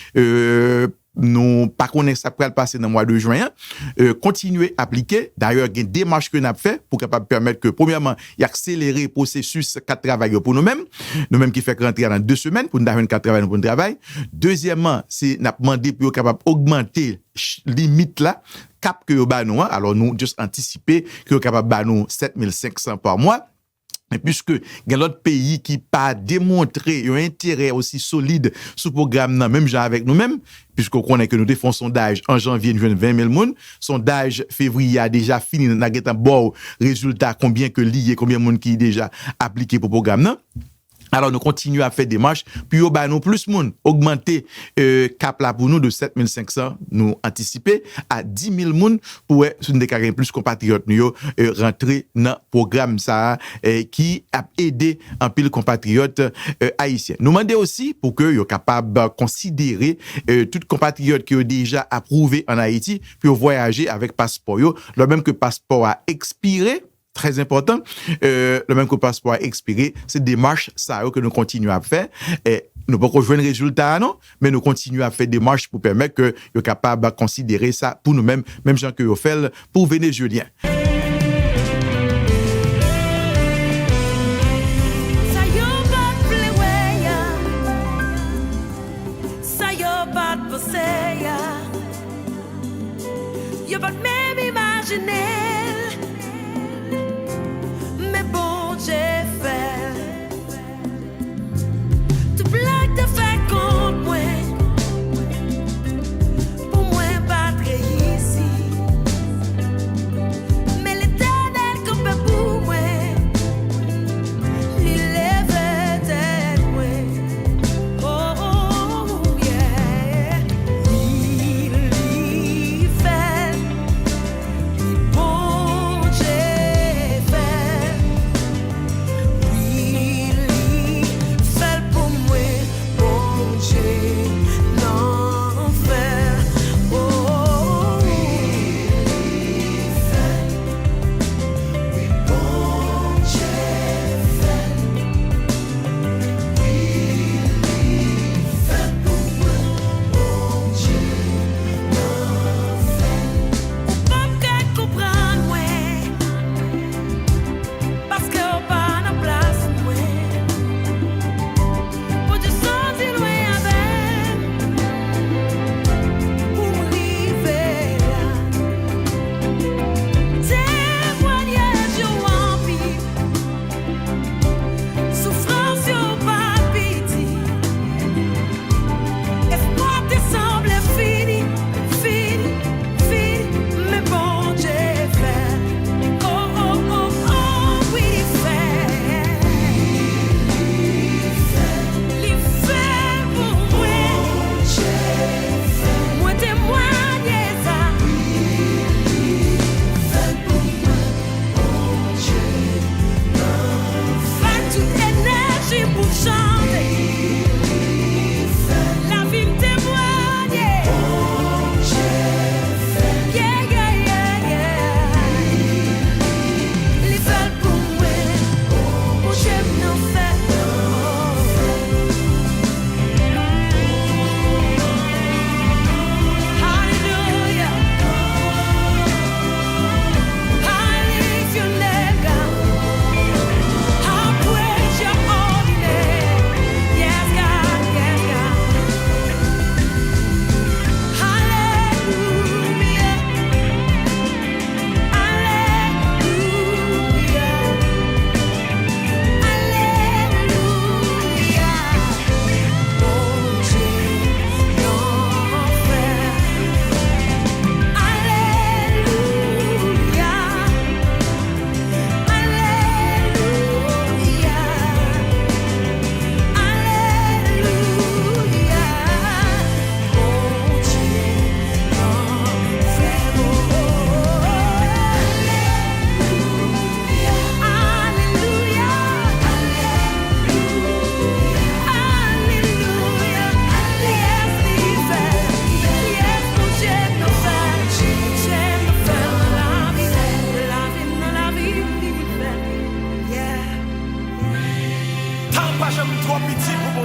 nous pas connaître ça pour passer dans le mois de juin, continuer à appliquer. D'ailleurs, il y a des démarches que nous avons fait pour capable permettre que, premièrement, il accélérer le processus 4 travail pour nous-mêmes qui fait rentrer dans 2 semaines pour nous avoir 4 travail pour le travail. Deuxièmement, c'est nous demander pour capable augmenter limite là, cap que nous avons, alors nous juste anticiper que nous capable de nous 7500 par mois. Et puisque il y a l'autre pays qui pas démontré un intérêt aussi solide sous programme là, même genre avec nous-mêmes, puisqu'on connaît que nous défendons sondage en janvier, nous avons 20 000 personnes, sondage février a déjà fini, nous avons un bon résultat, combien que lié, combien de monde qui est déjà appliqué pour le programme là. Alors, nous continuons à faire des marches, puis nous plus monde, augmenter cap là pour nous de 7500, nous anticiper à 10 000 monde pour nous déclarer plus compatriotes nous rentrer dans le programme ça qui a aidé un pile compatriotes haïtiens. Nous demandons aussi pour que soient capables de considérer tout compatriotes qui ont déjà approuvé en Haïti puis voyager avec passeport le même que passeport a expiré. Très important, le même que le passeport a expiré, c'est des démarches ça que nous continuons à faire. Et nous ne pouvons pas jouer un résultat, non, mais nous continuons à faire des démarches pour permettre que nous soyons capables de considérer ça pour nous-mêmes, même gens que nous faisons pour Vénézuéliens.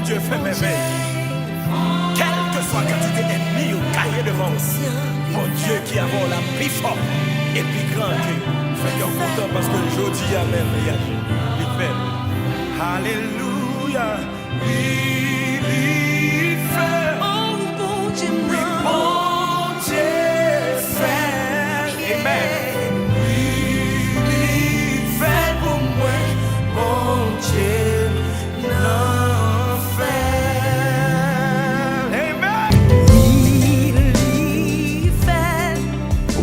Dieu fait merveille. Quelle que soit quantité ennemie ou cahier devant nous. Mon Dieu qui a la plus fort et plus grand que. Soyons contents parce que aujourd'hui a même il fait. Alléluia. Il fait. Oh mon Dieu, mon Dieu fait. Amen. Il fait pour moi, mon Dieu n'en fait. Amen.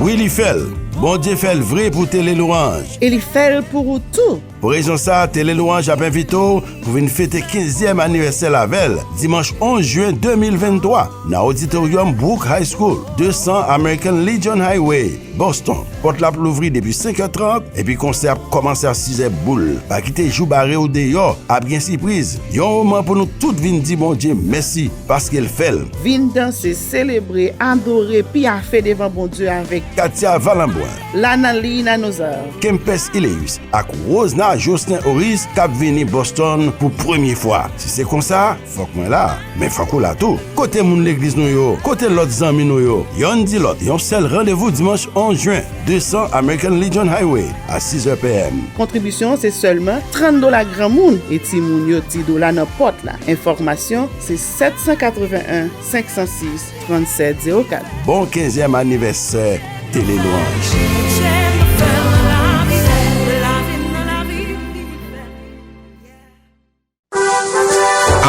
Willy Fell, bon Dieu fait le vrai pour Télé Louange. Et il fait pour tout. Pour raison ça, Télé Louange a invité pour venir fêter 15e anniversaire la veille, dimanche 11 juin 2023, dans l'auditorium Brook High School, 200 American Legion Highway, Boston. Porte la l'ouvrir depuis 5h30 et puis concert commence à 6h boule. Pas quitter jou barré ou dehors, à bien surprise. Yon moment pour nous tout venir dire bon Dieu merci parce qu'il fait. Vin danser, célébrer, adorer, puis à faire devant bon Dieu avec Katia Valamboin, Lana Lina Nozar, Kempes Ileus, ak Rosna Jocelyn Oris, kap veni Boston pour première fois. Si c'est comme ça, faut que moi là, mais faut qu'on là tout. Côté moun l'église nou yo, côté l'autre zami nou yo, yon di l'autre, yon seul rendez-vous dimanche 11 juin, 200 American Legion Highway, à 6h PM. Contribution, c'est seulement $30 grand monde et ti moun yo ti $, n'importe là. Information, c'est 781 506 3704. Bon 15e anniversaire, Télé Louange.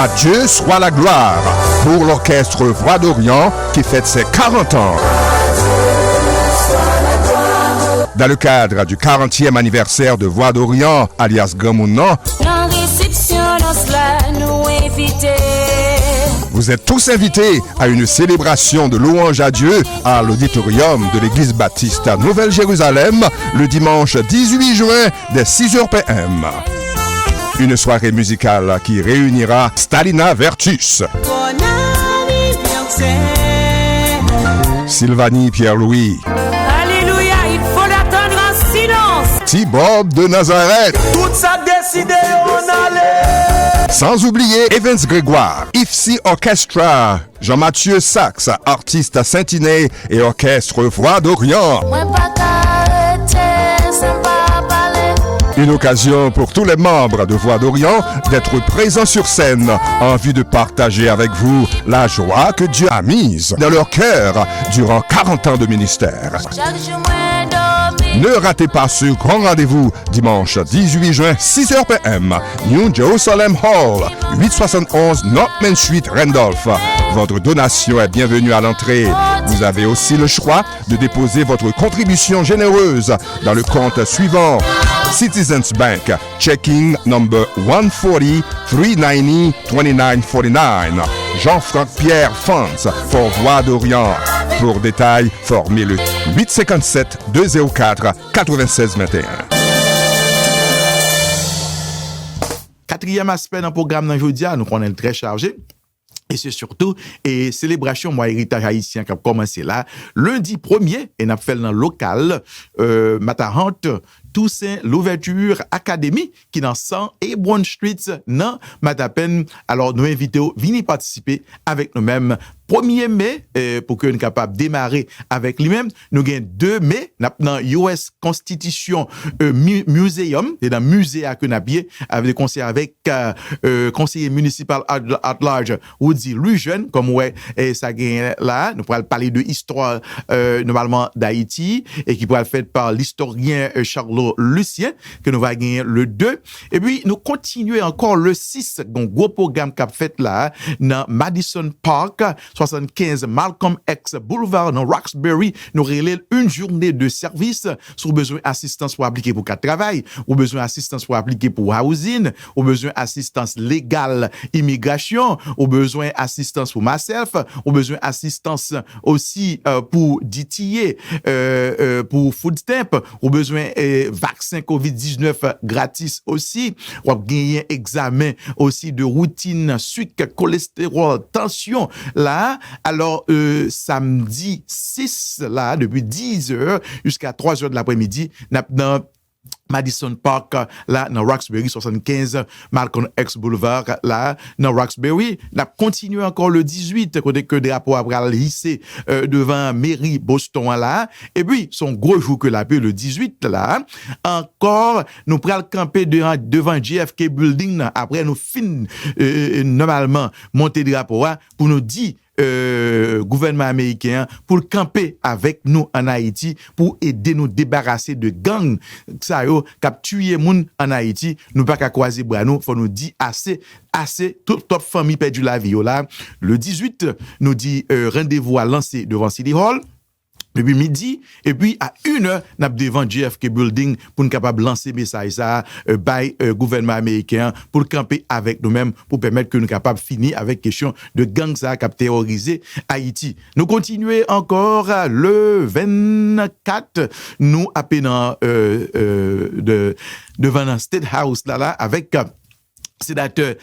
À Dieu soit la gloire pour l'orchestre Voix d'Orient qui fête ses 40 ans. Dans le cadre du 40e anniversaire de Voix d'Orient, alias Gamounan, vous êtes tous invités à une célébration de louange à Dieu à l'auditorium de l'église baptiste à Nouvelle-Jérusalem le dimanche 18 juin dès 6h PM. Une soirée musicale qui réunira Stalina Vertus, Sylvanie Pierre-Louis, Alléluia, il faut l'attendre en silence. T-Bob de Nazareth, Tout ça décidé, on allait. sans oublier Evans Grégoire, IFC Orchestra, Jean-Mathieu Sax, artiste à Saint-Iné et orchestre Voix d'Orient. Une occasion pour tous les membres de Voix d'Orient d'être présents sur scène en vue de partager avec vous la joie que Dieu a mise dans leur cœur durant 40 ans de ministère. Ne ratez pas ce grand rendez-vous dimanche 18 juin 6h PM, New Jerusalem Hall, 871 North Main Street, Randolph. Votre donation est bienvenue à l'entrée. Vous avez aussi le choix de déposer votre contribution généreuse dans le compte suivant. Citizens Bank, checking number 140 390 2949. Jean-Franck Pierre Funds pour Voix d'Orient. Pour détails, formez le 857 204 9621. Quatrième aspect dans le programme d'aujourd'hui, nous connaissons très chargé. Et c'est surtout et célébration moi héritage haïtien qui a commencé là lundi 1er et n'a fait dans local Matahante Toussaint l'ouverture académie qui dans 100 et Brown Street dans Matapen. Alors nous invitons venir participer avec nous-mêmes 1er mai pour que nous capable démarrer avec lui-même. Nous gagnons 2 mai dans US Constitution Museum et dans musée à Kenabie avec des concerts avec conseiller municipal at large Woody Lujeune comme ouais et ça gagne là nous pourrons parler de histoire normalement d'Haïti et qui pourra être faite par l'historien Charles Lucien que nous va gagner le 2 et puis nous continuer encore le 6 donc gros programme qu'a fait là dans Madison Park 75 Malcolm X Boulevard dans Roxbury nous relève une journée de service sur besoin assistance pour appliquer pour cadre travail ou besoin assistance pour appliquer pour housing ou besoin assistance légale immigration ou besoin assistance pour myself ou besoin assistance aussi pour DTA pour food stamp ou besoin vaccin COVID-19 gratis aussi ou gagner examen aussi de routine sucre cholestérol tension là alors samedi 6 là depuis 10h jusqu'à 3h de l'après-midi dans Madison Park, là, dans Roxbury, 75, Malcolm X Boulevard, là, dans Roxbury. On a continué encore le 18, côté que drapeau après le lycée, devant mairie Boston, là. Et puis, son gros jour que la paix, le 18, là, encore, nous prenons camper devant JFK Building, là, après nous fin, normalement, monter drapeau, pour nous dire, gouvernement américain pour camper avec nous en Haïti pour aider nous débarrasser de gangs ça yo k'ap tuer moun en Haïti nous pas qu'à croiser bras nous faut nous dire assez toute famille perdu la vie là le 18 nous dit rendez-vous à lancer devant City Hall depuis midi et puis à 1h n'a devant JFK Building pour nous capable lancer message ça by gouvernement américain pour camper avec nous-mêmes pour permettre que nous capable finir avec question de gang ça qui a terrorisé Haïti. Nous continuer encore le 24 nous à peine devant un State House là avec sénateur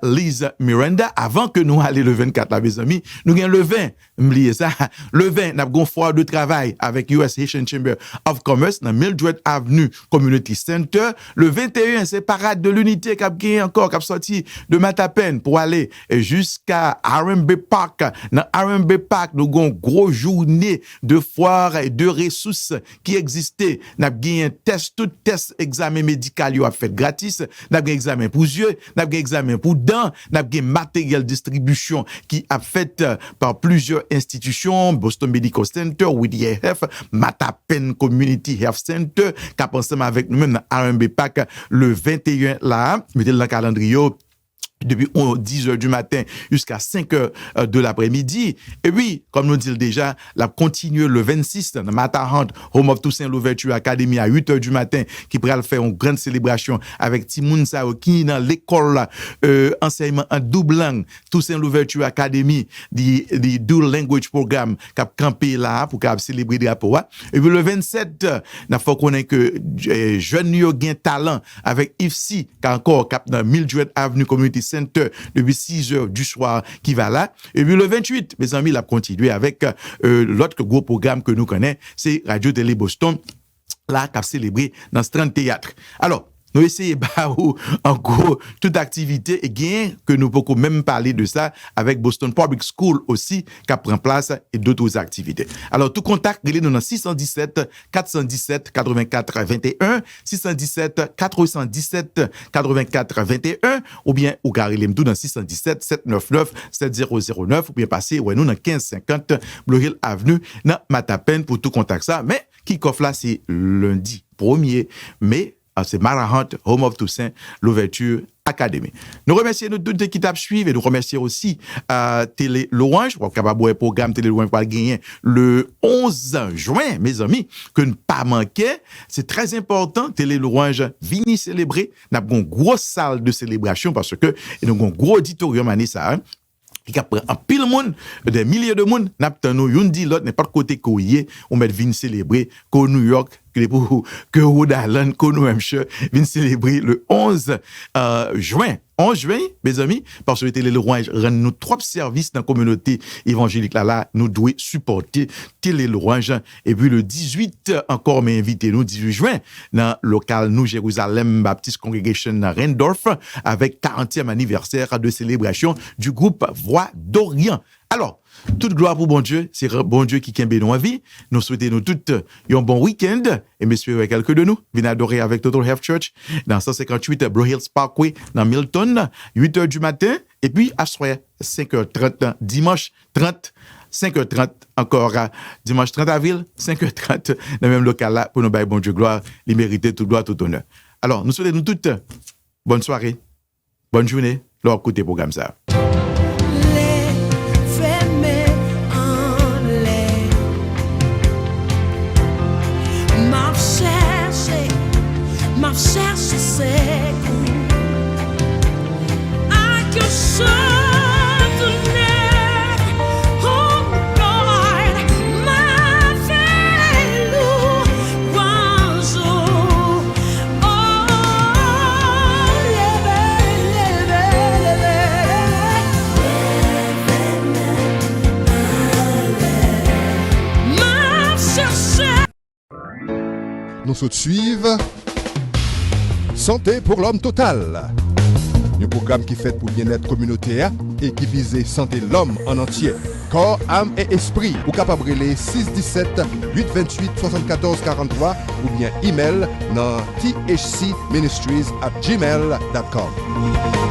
Liz Miranda avant que nous allions le 24 là mes amis nous gagnons le 20 m'oubliez ça le 20 n'a gon foire de travail avec US Haitian Chamber of Commerce dans Mildred Avenue Community Center le 21 c'est parade de l'unité qui a gagné encore qui a sorti de Matapen pour aller jusqu'à R&B Park dans R&B Park nous gon gros journée de foire et de ressources qui existait n'a gagné tout test examen médical yo a fait gratis n'a gagné examen pour yeux n'a gagné examen pour dents n'a gagné matériel distribution qui a fait par plusieurs institutions Boston Medical Center Whittier Health Matapen Community Health Center qui a ensemble avec nous-mêmes dans R&B Park le 21 là mettez dans le calendrier depuis 10h du matin jusqu'à 5h de l'après-midi. Et oui, comme nous dit déjà, la continue le 26 dans Matterhorn, Home of Toussaint Louverture Academy à 8h du matin, qui pourra faire une grande célébration avec Timoun Sao, qui dans l'école enseignement en double langue, Toussaint Louverture Academy, the dual language programme, qui a campé là pour célébrer des rapports. Et puis le 27, il faut connaître que jeunes yo gain talent avec IFSI, qui a encore cap dans Mildred Avenue Community Center depuis 6h du soir qui va là. Et puis le 28, mes amis, il a continué avec l'autre gros programme que nous connaissons, c'est Radio Télé Boston, là, qui a célébré dans ce 30 théâtre. Alors, nous essayons en gros toute activité et gain que nous pouvons même parler de ça avec Boston Public School aussi qui prend place et d'autres activités. Alors tout contact relez-nous dans 617 417 84 21 617 417 84 21 ou bien ou garez-les tout dans 617 799 7009 ou bien passer ouais nous dans 1550 Blue Hill Avenue dans Matapen pour tout contact ça mais kick-off là c'est lundi 1er mai c'est Matterhorn, Home of Toussaint, l'ouverture Academy. Nous remercions nous toutes qui t'a suivi et nous remercions aussi Télé Louange pour capable un programme Télé Louange pour gagner le 11 juin mes amis que ne pas manquer, c'est très important Télé Louange vini célébrer, n'a une grosse salle de célébration parce que nous avons un gros auditorium année ça hein? Qui a pris un pile monde, des milliers de monde, n'a pas nous, yon dit l'autre n'est pas de côté couillé, on met vin célébrer, qu'au New York, que Rhode Island, qu'au New Hampshire, vin célébrer le 11 juin. 11 juin, mes amis, parce que Télé Louange rend nous trois services dans la communauté évangélique là, nous devons supporter Télé Louange. Et puis le 18, encore m'inviter nous, 18 juin, dans le local Nous Jérusalem Baptist Congregation à Randolph, avec 40e anniversaire de célébration du groupe Voix d'Orient. Alors, toute gloire pour bon Dieu, c'est bon Dieu qui kembe nous en vie. Nous souhaitons nous toutes un bon week-end et messieurs, quelques de nous viennent adorer avec Total Health Church dans 158 Blue Hills Parkway dans Milton, 8h du matin et puis à soir 5h30 dimanche 30 5h30 encore dimanche 30 avril 5h30 dans le même local là pour nous bailler bon Dieu gloire, les mériter toute gloire tout honneur. Alors, nous souhaitons nous toutes bonne soirée, bonne journée, leur côté programme ça. Cherche ses coups à que je tenais, oh Lord, ma fait louange, oh, Nous se suivons Santé pour l'homme total. Un programme qui fait pour bien-être communautaire et qui vise santé l'homme en entier. Corps, âme et esprit. Ou capable les 617 828 74 43 ou bien email dans thcministries@gmail.com.